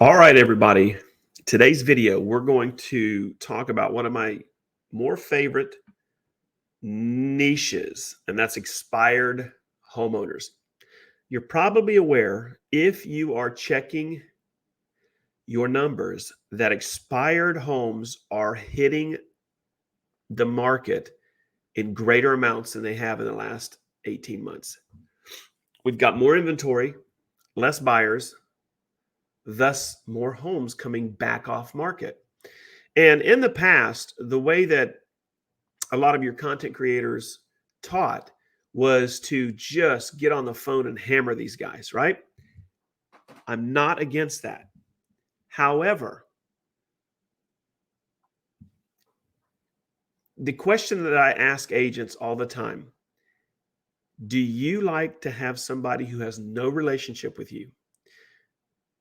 All right, everybody. Today's video, we're going to talk about one of my more favorite niches, and that's expired homeowners. You're probably aware, if you are checking your numbers, that expired homes are hitting the market in greater amounts than they have in the last 18 months. We've got more inventory, less buyers, thus more homes coming back off market. And in the past, the way that a lot of your content creators taught was to just get on the phone and hammer these guys, right? I'm not against that. However, the question that I ask agents all the time, do you like to have somebody who has no relationship with you,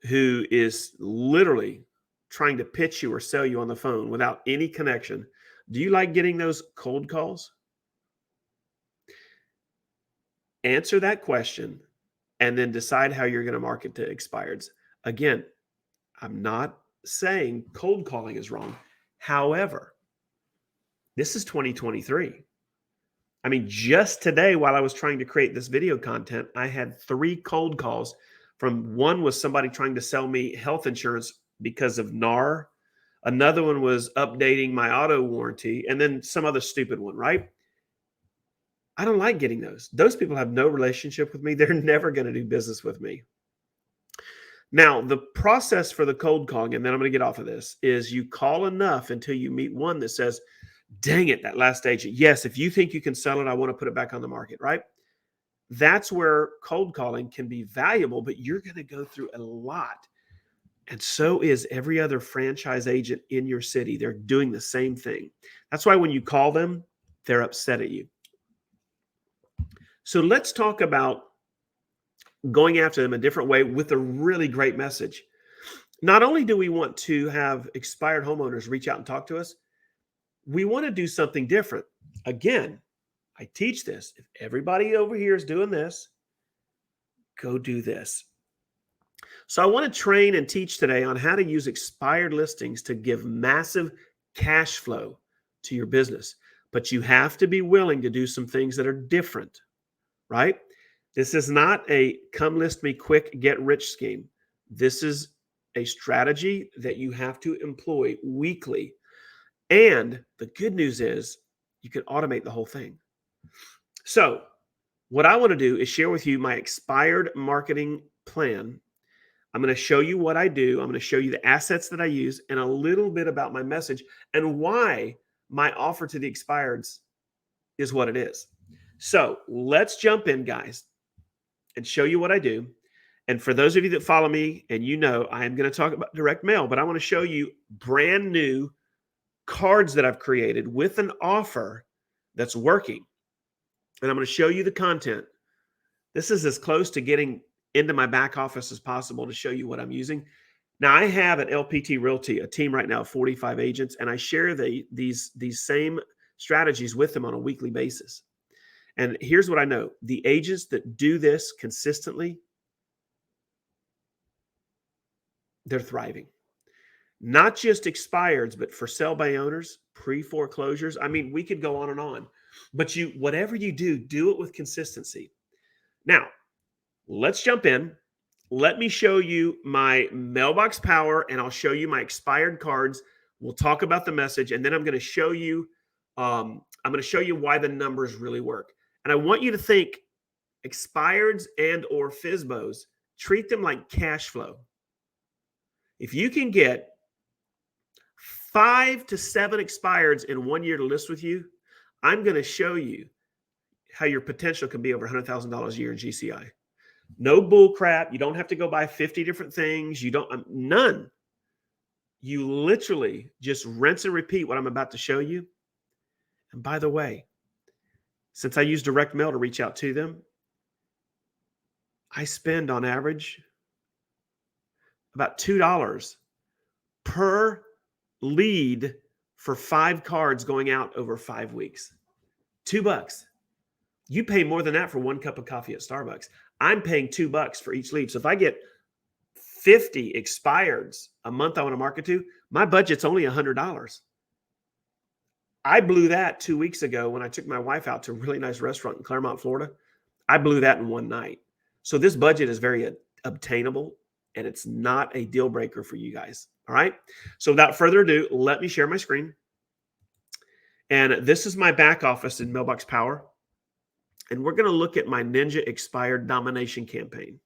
who is literally trying to pitch you or sell you on the phone without any connection? Do you like getting those cold calls? Answer that question and then decide how you're going to market to expireds. Again, I'm not saying cold calling is wrong. However, this is 2023. I mean, just today, while I was trying to create this video content, I had 3 cold calls. From one was somebody trying to sell me health insurance because of NAR. Another one was updating my auto warranty, and then some other stupid one, right? I don't like getting those. Those people have no relationship with me. They're never going to do business with me. Now, the process for the cold calling, and then I'm going to get off of this, is you call enough until you meet one that says, dang it, that last agent. Yes, if you think you can sell it, I want to put it back on the market, right? That's where cold calling can be valuable, but you're going to go through a lot. And so is every other franchise agent in your city. They're doing the same thing. That's why when you call them, they're upset at you. So let's talk about going after them a different way with a really great message. Not only do we want to have expired homeowners reach out and talk to us, we want to do something different. Again, I teach this. If everybody over here is doing this, go do this. So I want to train and teach today on how to use expired listings to give massive cash flow to your business. But you have to be willing to do some things that are different, right? This is not a come list me quick, get rich scheme. This is a strategy that you have to employ weekly. And the good news is you can automate the whole thing. So what I want to do is share with you my expired marketing plan. I'm going to show you what I do. I'm going to show you the assets that I use and a little bit about my message and why my offer to the expireds is what it is. So let's jump in, guys, and show you what I do. And for those of you that follow me, and you know I am going to talk about direct mail, but I want to show you brand new cards that I've created with an offer that's working. And I'm going to show you the content. This is as close to getting into my back office as possible to show you what I'm using. Now, I have at LPT Realty a team right now of 45 agents, and I share these same strategies with them on a weekly basis. And here's what I know. The agents that do this consistently, they're thriving. Not just expireds, but for sale by owners, pre-foreclosures. I mean, we could go on and on. But whatever you do, do it with consistency. Now, let's jump in. Let me show you my Mailbox Power, and I'll show you my expired cards. We'll talk about the message, and then I'm going to show you why the numbers really work. And I want you to think expireds and or FSBOs, treat them like cash flow. If you can get 5 to 7 expireds in 1 year to list with you, I'm going to show you how your potential can be over $100,000 a year in GCI. No bull crap. You don't have to go buy 50 different things. You don't, none. You literally just rinse and repeat what I'm about to show you. And by the way, since I use direct mail to reach out to them, I spend on average about $2 per lead for 5 cards going out over 5 weeks. $2. You pay more than that for 1 cup of coffee at Starbucks. I'm paying $2 for each lead. So if I get 50 expireds a month I want to market to, my budget's only $100. I blew that 2 weeks ago when I took my wife out to a really nice restaurant in Claremont, Florida. I blew that in one night. So this budget is very obtainable, and it's not a deal breaker for you guys. All right. So without further ado, let me share my screen. And this is my back office in Mailbox Power. And we're going to look at my Ninja expired domination campaign.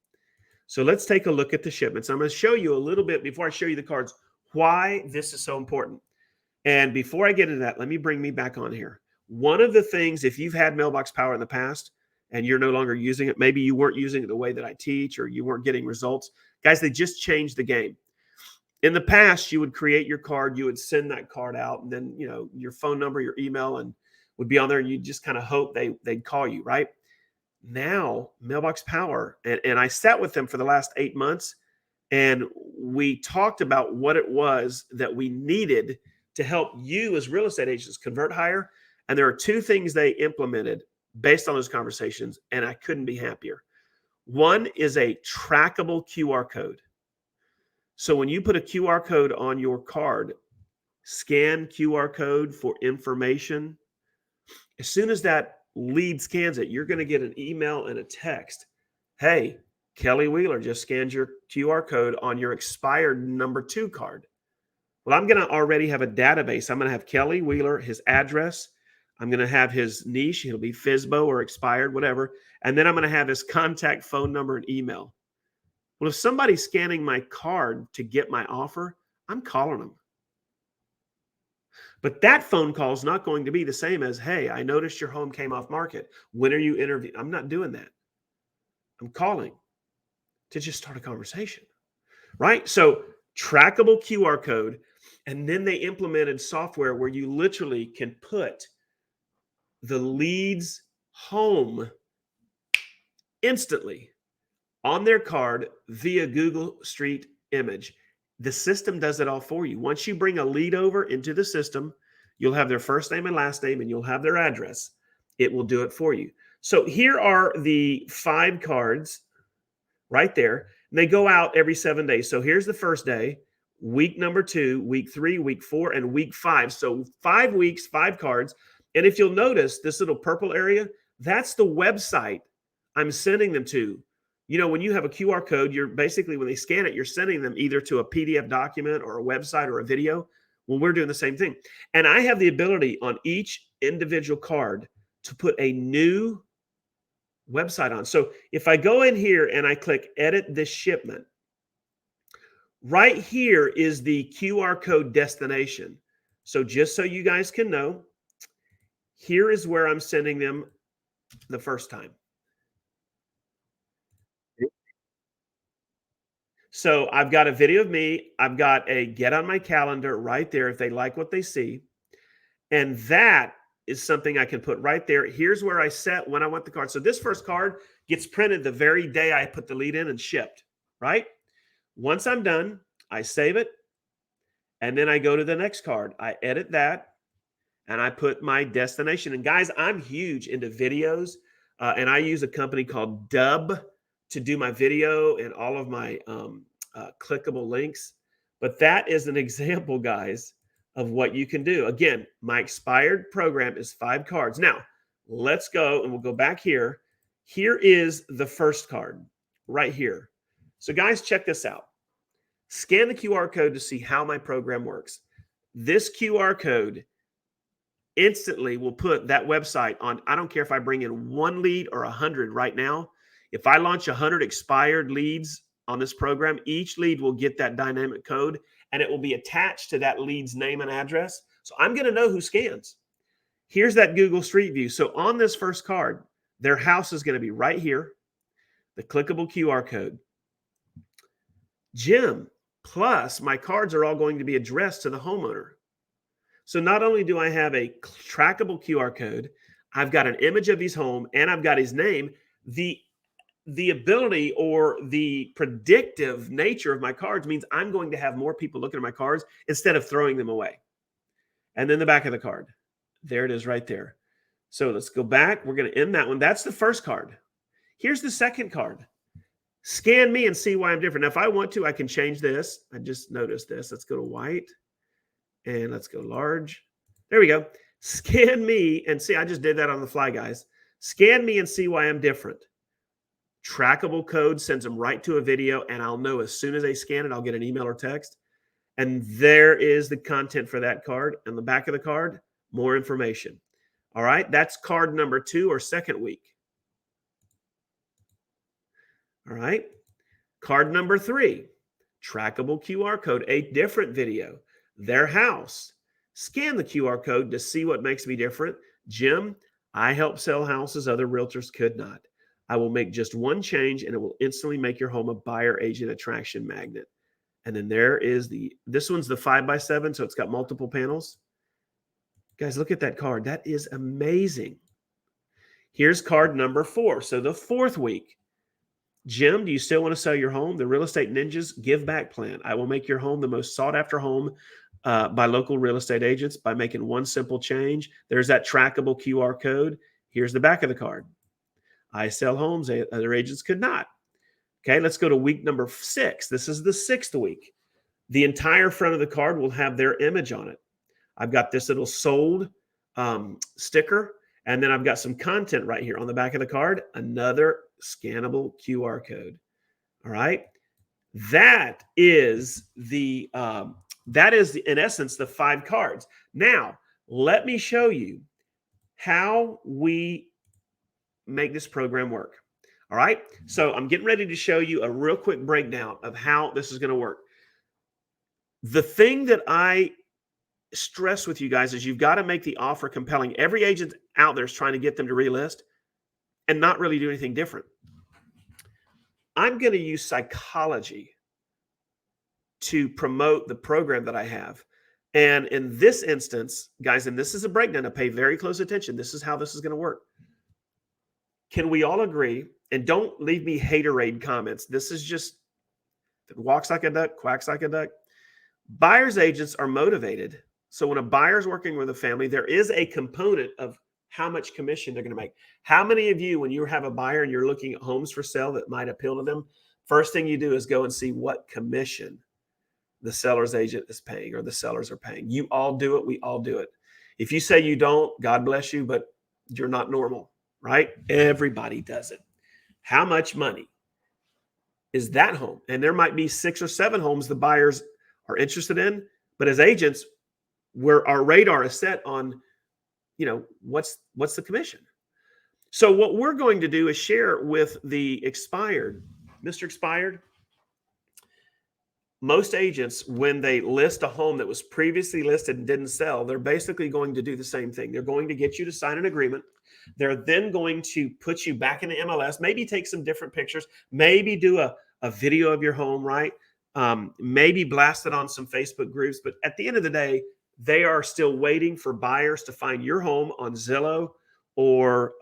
So let's take a look at the shipments. I'm going to show you a little bit before I show you the cards, why this is so important. And before I get into that, let me bring me back on here. One of the things, if you've had Mailbox Power in the past and you're no longer using it, maybe you weren't using it the way that I teach, or you weren't getting results. Guys, they just changed the game. In the past, you would create your card, you would send that card out, and then, your phone number, your email, and would be on there, and you just kind of hope they'd call you, right? Now, Mailbox Power, and I sat with them for the last 8 months, and we talked about what it was that we needed to help you as real estate agents convert higher. And there are two things they implemented based on those conversations, and I couldn't be happier. One is a trackable QR code. So when you put a QR code on your card, scan QR code for information. As soon as that lead scans it, you're going to get an email and a text. Hey, Kelly Wheeler just scanned your QR code on your expired number 2 card. Well, I'm going to already have a database. I'm going to have Kelly Wheeler, his address. I'm going to have his niche. It'll be FSBO or expired, whatever. And then I'm going to have his contact phone number and email. Well, if somebody's scanning my card to get my offer, I'm calling them. But that phone call is not going to be the same as, hey, I noticed your home came off market. When are you interviewing? I'm not doing that. I'm calling to just start a conversation, right? So trackable QR code. And then they implemented software where you literally can put the lead's home instantly on their card via Google Street Image. The system does it all for you. Once you bring a lead over into the system, you'll have their first name and last name, and you'll have their address. It will do it for you. So here are the 5 cards right there. They go out every 7 days. So here's the first day, week number 2, week 3, week 4, and week 5. So 5 weeks, 5 cards. And if you'll notice this little purple area, that's the website I'm sending them to. When you have a QR code, you're basically, when they scan it, you're sending them either to a PDF document or a website or a video. Well, we're doing the same thing. And I have the ability on each individual card to put a new website on. So if I go in here and I click edit this shipment, right here is the QR code destination. So just so you guys can know, here is where I'm sending them the first time. So I've got a video of me. I've got a get on my calendar right there if they like what they see. And that is something I can put right there. Here's where I set when I want the card. So this first card gets printed the very day I put the lead in and shipped, right? Once I'm done, I save it. And then I go to the next card. I edit that and I put my destination. And guys, I'm huge into videos. And I use a company called Dub to do my video and all of my clickable links. But that is an example, guys, of what you can do. Again, my expired program is 5 cards. Now, let's go and we'll go back here. Here is the first card right here. So guys, check this out. Scan the QR code to see how my program works. This QR code instantly will put that website on. I don't care if I bring in 1 lead or 100 right now. If I launch 100 expired leads on this program, each lead will get that dynamic code and it will be attached to that lead's name and address. So I'm going to know who scans. Here's that Google Street View. So on this first card, their house is going to be right here, the clickable QR code. Jim, plus my cards are all going to be addressed to the homeowner. So not only do I have a trackable QR code, I've got an image of his home and I've got his name. The ability or the predictive nature of my cards means I'm going to have more people looking at my cards instead of throwing them away. And then the back of the card. There it is right there. So let's go back. We're going to end that one. That's the first card. Here's the second card. Scan me and see why I'm different. Now, if I want to, I can change this. I just noticed this. Let's go to white and let's go large. There we go. Scan me and see. I just did that on the fly, guys. Scan me and see why I'm different. Trackable code sends them right to a video, and I'll know as soon as they scan it, I'll get an email or text. And there is the content for that card. On the back of the card, more information. All right, that's card number 2 or second week. All right, card number 3, trackable QR code, a different video, their house. Scan the QR code to see what makes me different. Jim, I help sell houses other realtors could not. I will make just one change and it will instantly make your home a buyer agent attraction magnet. And then there is this one's the 5x7, so it's got multiple panels. Guys, look at that card. That is amazing. Here's card number 4. So the 4th week. Jim, do you still want to sell your home? The Real Estate Ninjas Give Back Plan. I will make your home the most sought after home by local real estate agents by making one simple change. There's that trackable QR code. Here's the back of the card. I sell homes other agents could not. Okay, let's go to week number 6. This is the 6th week. The entire front of the card will have their image on it. I've got this little sold sticker, and then I've got some content right here on the back of the card, another scannable QR code. All right. That is in essence, the 5 cards. Now, let me show you how we make this program work. All right. So I'm getting ready to show you a real quick breakdown of how this is going to work. The thing that I stress with you guys is you've got to make the offer compelling. Every agent out there is trying to get them to relist and not really do anything different. I'm going to use psychology to promote the program that I have. And in this instance, guys, and this is a breakdown to pay very close attention. This is how this is going to work. Can we all agree? And don't leave me haterade comments. This is just walks like a duck, quacks like a duck. Buyers agents are motivated. So when a buyer's working with a family, there is a component of how much commission they're going to make. How many of you, when you have a buyer and you're looking at homes for sale that might appeal to them, first thing you do is go and see what commission the seller's agent is paying or the sellers are paying? You all do it. We all do it. If you say you don't, God bless you, but you're not normal, right? Everybody does it. How much money is that home? And there might be 6 or 7 homes the buyers are interested in, but as agents, where our radar is set on, what's the commission? So what we're going to do is share with the expired, Mr. Expired. Most agents, when they list a home that was previously listed and didn't sell, they're basically going to do the same thing. They're going to get you to sign an agreement. They're then going to put you back in the MLS, maybe take some different pictures, maybe do a video of your home, right? Maybe blast it on some Facebook groups. But at the end of the day, they are still waiting for buyers to find your home on Zillow, or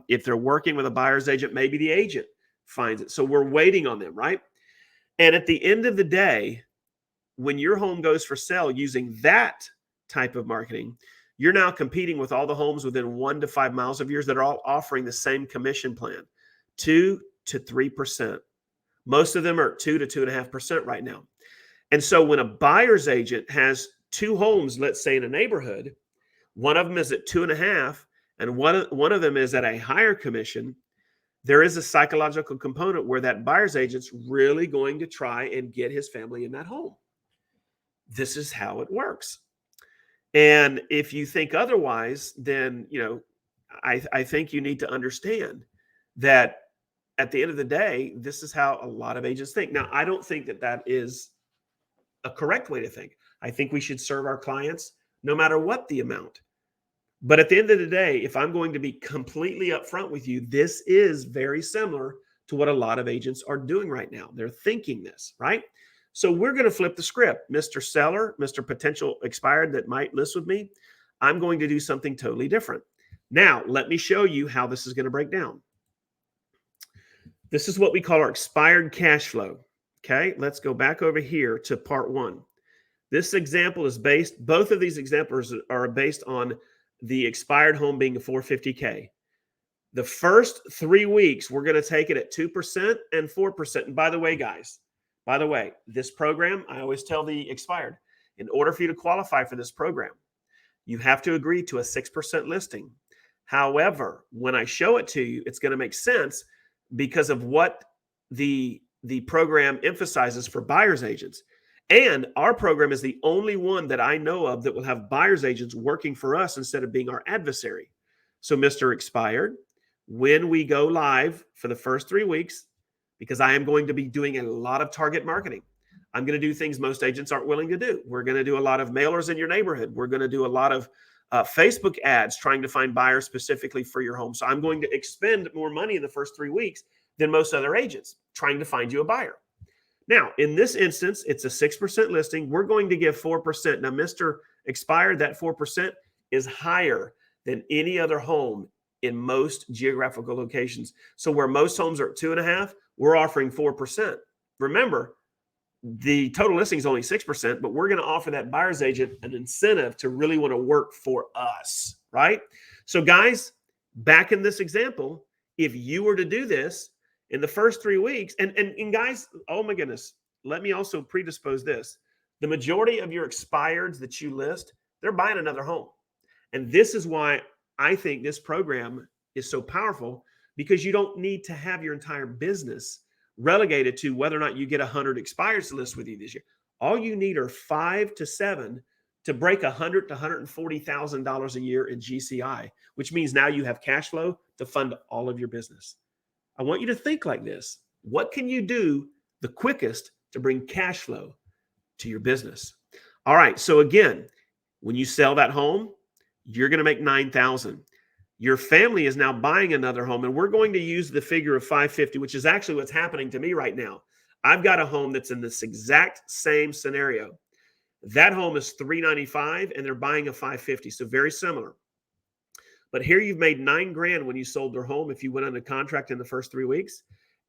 if they're working with a buyer's agent, maybe the agent finds it. So we're waiting on them, right? And at the end of the day, when your home goes for sale using that type of marketing, you're now competing with all the homes within 1 to 5 miles of yours that are all offering the same commission plan, 2 to 3%. Most of them are 2 to 2.5% right now. And so when a buyer's agent has 2 homes, let's say in a neighborhood, one of them is at 2.5, and one of them is at a higher commission, there is a psychological component where that buyer's agent's really going to try and get his family in that home. This is how it works. And if you think otherwise, then, I think you need to understand that at the end of the day, this is how a lot of agents think. Now, I don't think that is a correct way to think. I think we should serve our clients no matter what the amount. But at the end of the day, if I'm going to be completely upfront with you, this is very similar to what a lot of agents are doing right now. They're thinking this, right? So we're going to flip the script. Mr. Seller, Mr. Potential Expired that might list with me, I'm going to do something totally different. Now, let me show you how this is going to break down. This is what we call our expired cash flow. Okay, let's go back over here to part 1. This example is both of these examples are based on the expired home being a 450K. The first 3 weeks, we're going to take it at 2% and 4%. And by the way, guys, by the way, this program, I always tell the expired, in order for you to qualify for this program, you have to agree to a 6% listing. However, when I show it to you, it's going to make sense because of what the program emphasizes for buyer's agents. And our program is the only one that I know of that will have buyer's agents working for us instead of being our adversary. So, Mr. Expired, when we go live for the first 3 weeks, because I am going to be doing a lot of target marketing, I'm going to do things most agents aren't willing to do. We're going to do a lot of mailers in your neighborhood. We're going to do a lot of Facebook ads trying to find buyers specifically for your home. So I'm going to expend more money in the first 3 weeks than most other agents trying to find you a buyer. Now, in this instance, it's a 6% listing. We're going to give 4%. Now, Mr. Expired, that 4% is higher than any other home in most geographical locations. So where most homes are at 2.5%, we're offering 4%. Remember, the total listing is only 6%, but we're going to offer that buyer's agent an incentive to really want to work for us, right? So guys, back in this example, if you were to do this in the first 3 weeks, and guys, oh my goodness, let me also predispose this. The majority of your expireds that you list, they're buying another home. And this is why I think this program is so powerful, because you don't need to have your entire business relegated to whether or not you get 100 expires to list with you this year. All you need are 5 to 7 to break $100,000 to $140,000 a year in GCI, which means now you have cash flow to fund all of your business. I want you to think like this. What can you do the quickest to bring cash flow to your business? All right. So again, when you sell that home, you're going to make $9,000. Your family is now buying another home, and we're going to use the figure of 550, which is actually what's happening to me right now. I've got a home that's in this exact same scenario. That home is $395, and they're buying a 550, so very similar. But here you've made $9,000 when you sold their home if you went under contract in the first 3 weeks,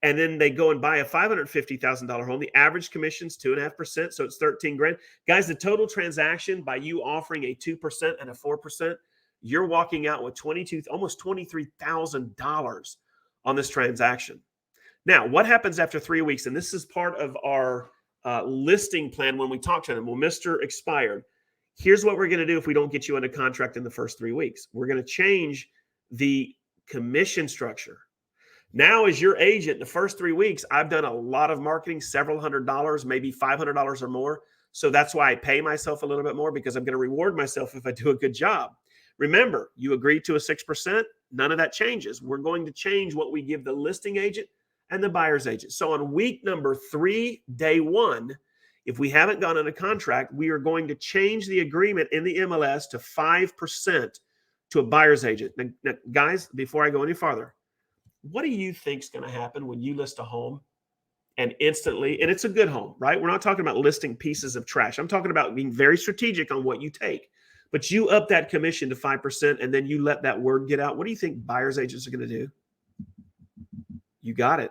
and then they go and buy a $550,000 home. The average commission's 2.5%, so it's $13,000. Guys, the total transaction by you offering a 2% and a 4%, you're walking out with almost $23,000 on this transaction. Now, what happens after 3 weeks? And this is part of our listing plan when we talk to them. Well, Mr. Expired, here's what we're going to do if we don't get you under contract in the first 3 weeks. We're going to change the commission structure. Now, as your agent, the first 3 weeks, I've done a lot of marketing, several $100s, maybe $500 or more. So that's why I pay myself a little bit more, because I'm going to reward myself if I do a good job. Remember, you agreed to a 6%. None of that changes. We're going to change what we give the listing agent and the buyer's agent. So on week number 3, day 1, if we haven't gone on a contract, we are going to change the agreement in the MLS to 5% to a buyer's agent. Now, guys, before I go any farther, what do you think is going to happen when you list a home and instantly, and it's a good home, right? We're not talking about listing pieces of trash. I'm talking about being very strategic on what you take. But you up that commission to 5%, and then you let that word get out. What do you think buyer's agents are going to do? You got it.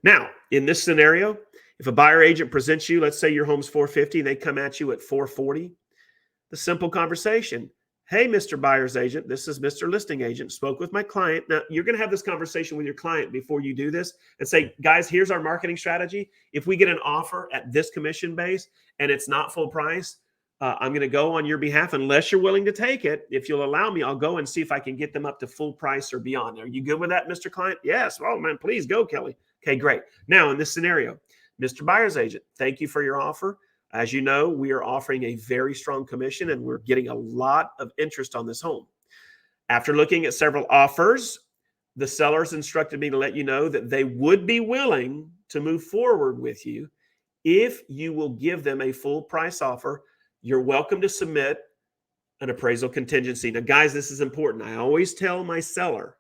Now, in this scenario, if a buyer agent presents you, let's say your home's 450, and they come at you at 440, the simple conversation. Hey, Mr. Buyer's Agent, this is Mr. Listing Agent, spoke with my client. Now, you're going to have this conversation with your client before you do this and say, guys, here's our marketing strategy. If we get an offer at this commission base and it's not full price, I'm going to go on your behalf unless you're willing to take it. If you'll allow me, I'll go and see if I can get them up to full price or beyond. Are you good with that, Mr. Client? Yes. Oh, man, please go, Kelly. Okay, great. Now, in this scenario, Mr. Buyer's Agent, thank you for your offer. As you know, we are offering a very strong commission, and we're getting a lot of interest on this home. After looking at several offers, the sellers instructed me to let you know that they would be willing to move forward with you if you will give them a full price offer. You're welcome to submit an appraisal contingency. Now, guys, this is important. I always tell my seller,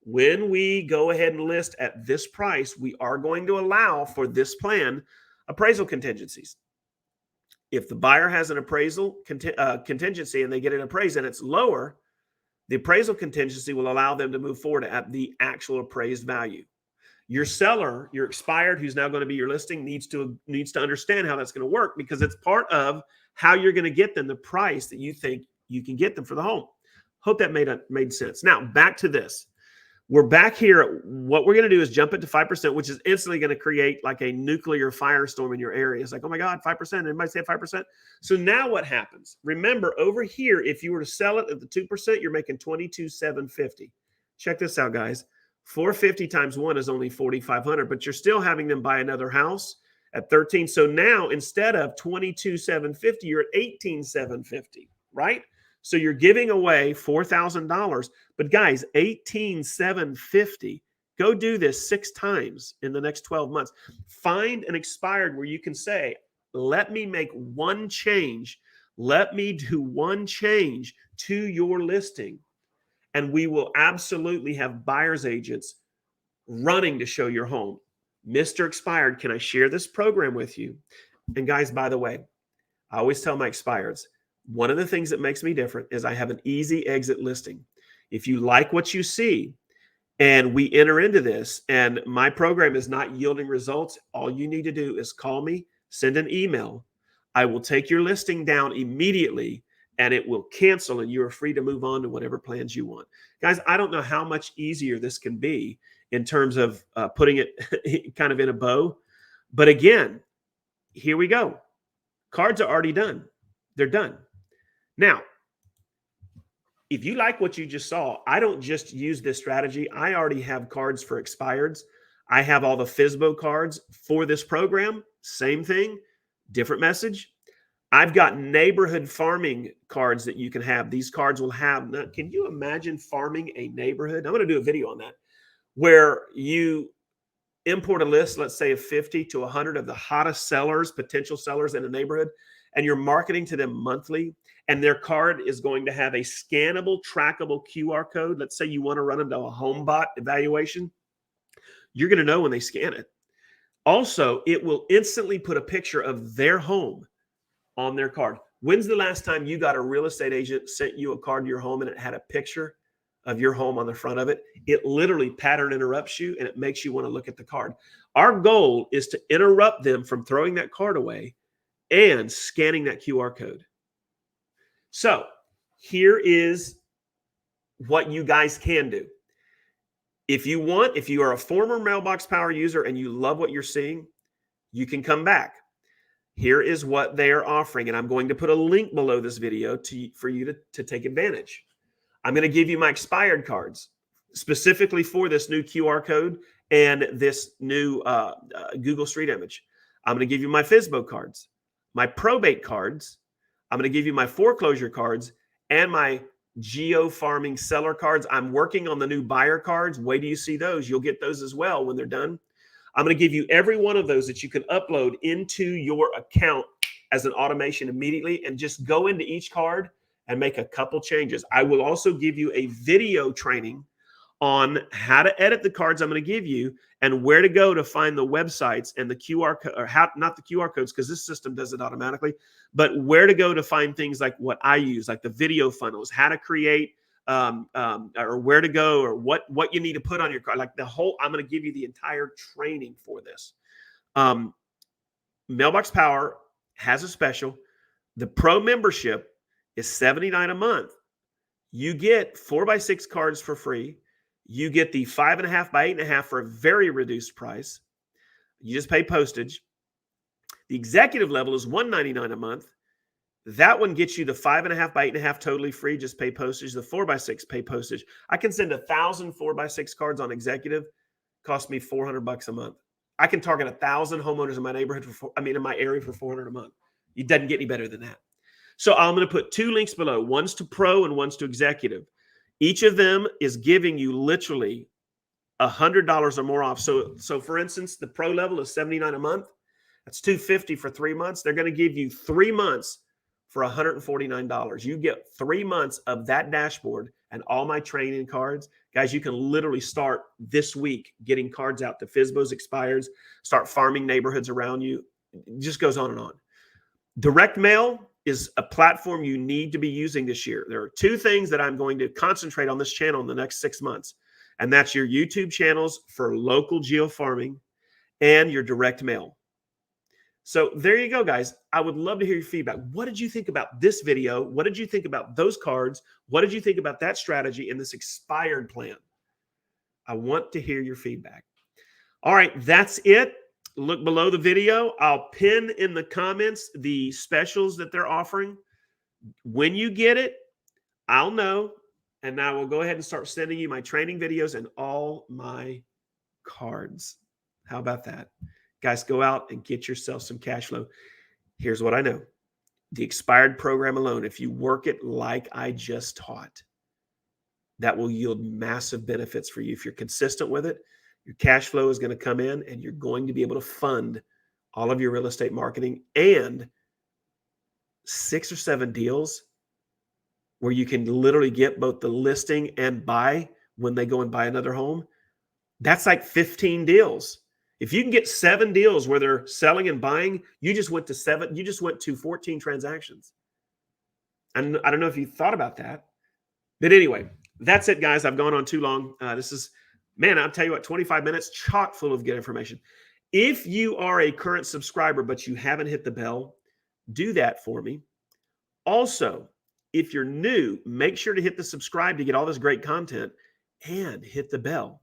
when we go ahead and list at this price, we are going to allow for this plan appraisal contingencies. If the buyer has an appraisal contingency and they get it appraised and it's lower, the appraisal contingency will allow them to move forward at the actual appraised value. Your seller, your expired, who's now going to be your listing, needs to understand how that's going to work, because it's part of how you're going to get them the price that you think you can get them for the home. Hope that made sense. Now, back to this. We're back here. What we're going to do is jump it to 5%, which is instantly going to create like a nuclear firestorm in your area. It's like, oh my God, 5%. Everybody say 5%. So now what happens? Remember, over here, if you were to sell it at the 2%, you're making 22,750. Check this out, guys. 450 times 1 is only 4,500, but you're still having them buy another house at 13. So now instead of 22,750, you're at 18,750, right? So you're giving away $4,000. But guys, 18,750. Go do this 6 times in the next 12 months. Find an expired where you can say, let me make one change. Let me do one change to your listing. And we will absolutely have buyer's agents running to show your home. Mr. Expired, can I share this program with you? And guys, by the way, I always tell my expireds, one of the things that makes me different is I have an easy exit listing. If you like what you see and we enter into this and my program is not yielding results, all you need to do is call me, send an email. I will take your listing down immediately and it will cancel and you are free to move on to whatever plans you want. Guys, I don't know how much easier this can be in terms of putting it kind of in a bow. But again, here we go. Cards are already done. They're done. Now, if you like what you just saw, I don't just use this strategy. I already have cards for expireds. I have all the FSBO cards for this program. Same thing, different message. I've got neighborhood farming cards that you can have. These cards will have, can you imagine farming a neighborhood? I'm going to do a video on that, where you import a list, let's say of 50 to 100 of the hottest sellers, potential sellers in a neighborhood, and you're marketing to them monthly, and their card is going to have a scannable, trackable QR code. Let's say you want to run them to a home bot evaluation. You're going to know when they scan it. Also, it will instantly put a picture of their home on their card. When's the last time you got a real estate agent sent you a card to your home and it had a picture of your home on the front of it? It literally pattern interrupts you and it makes you want to look at the card. Our goal is to interrupt them from throwing that card away and scanning that QR code. So here is what you guys can do. If you want, if you are a former Mailbox Power user and you love what you're seeing, you can come back. Here is what they are offering. And I'm going to put a link below this video for you to take advantage. I'm going to give you my expired cards specifically for this new QR code and this new Google Street image. I'm going to give you my FSBO cards, my probate cards. I'm going to give you my foreclosure cards and my geo farming seller cards. I'm working on the new buyer cards. Wait till you see those. You'll get those as well when they're done. I'm going to give you every one of those that you can upload into your account as an automation immediately, and just go into each card and make a couple changes. I will also give you a video training on how to edit the cards I'm going to give you and where to go to find the websites and the QR code, or how, not the QR codes, because this system does it automatically, but where to go to find things like what I use, like the video funnels, how to create, or where to go, or what you need to put on your card, like the whole, I'm going to give you the entire training for this. Mailbox Power has a special. The Pro membership is $79 a month. You get 4x6 cards for free. You get the 5.5 by 8.5 for a very reduced price. You just pay postage. The executive level is $199 a month. That one gets you the 5.5 by 8.5 totally free. Just pay postage. The 4x6 pay postage. I can send 1,000 4x6 cards on executive. Cost me $400 a month. I can target 1,000 homeowners in my neighborhood in my area for $400 a month. It doesn't get any better than that. So I'm going to put 2 links below. One's to Pro and one's to Executive. Each of them is giving you literally $100 or more off. So for instance, the Pro level is $79 a month. That's $250 for 3 months. They're going to give you 3 months for $149. You get 3 months of that dashboard and all my training cards. Guys, you can literally start this week getting cards out to FSBOs, expireds, start farming neighborhoods around you. It just goes on and on. Direct mail is a platform you need to be using this year. There are 2 things that I'm going to concentrate on this channel in the next 6 months, and that's your YouTube channels for local geo farming and your direct mail. So there you go, guys. I would love to hear your feedback. What did you think about this video? What did you think about those cards? What did you think about that strategy and this expired plan? I want to hear your feedback. All right, that's it. Look below the video. I'll pin in the comments the specials that they're offering. When you get it, I'll know. And I will go ahead and start sending you my training videos and all my cards. How about that? Guys, go out and get yourself some cash flow. Here's what I know. The expired program alone, if you work it like I just taught, that will yield massive benefits for you. If you're consistent with it, your cash flow is going to come in and you're going to be able to fund all of your real estate marketing and 6 or 7 deals where you can literally get both the listing and buy when they go and buy another home. That's like 15 deals. If you can get 7 deals where they're selling and buying, you just went to 14 transactions. And I don't know if you thought about that. But anyway, that's it, guys. I've gone on too long. Man, I'll tell you what, 25 minutes, chock full of good information. If you are a current subscriber, but you haven't hit the bell, do that for me. Also, if you're new, make sure to hit the subscribe to get all this great content and hit the bell.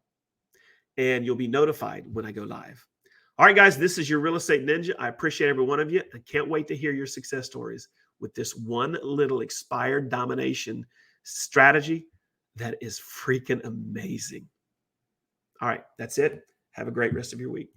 And you'll be notified when I go live. All right, guys, this is your Real Estate Ninja. I appreciate every one of you. I can't wait to hear your success stories with this one little expired domination strategy that is freaking amazing. All right, that's it. Have a great rest of your week.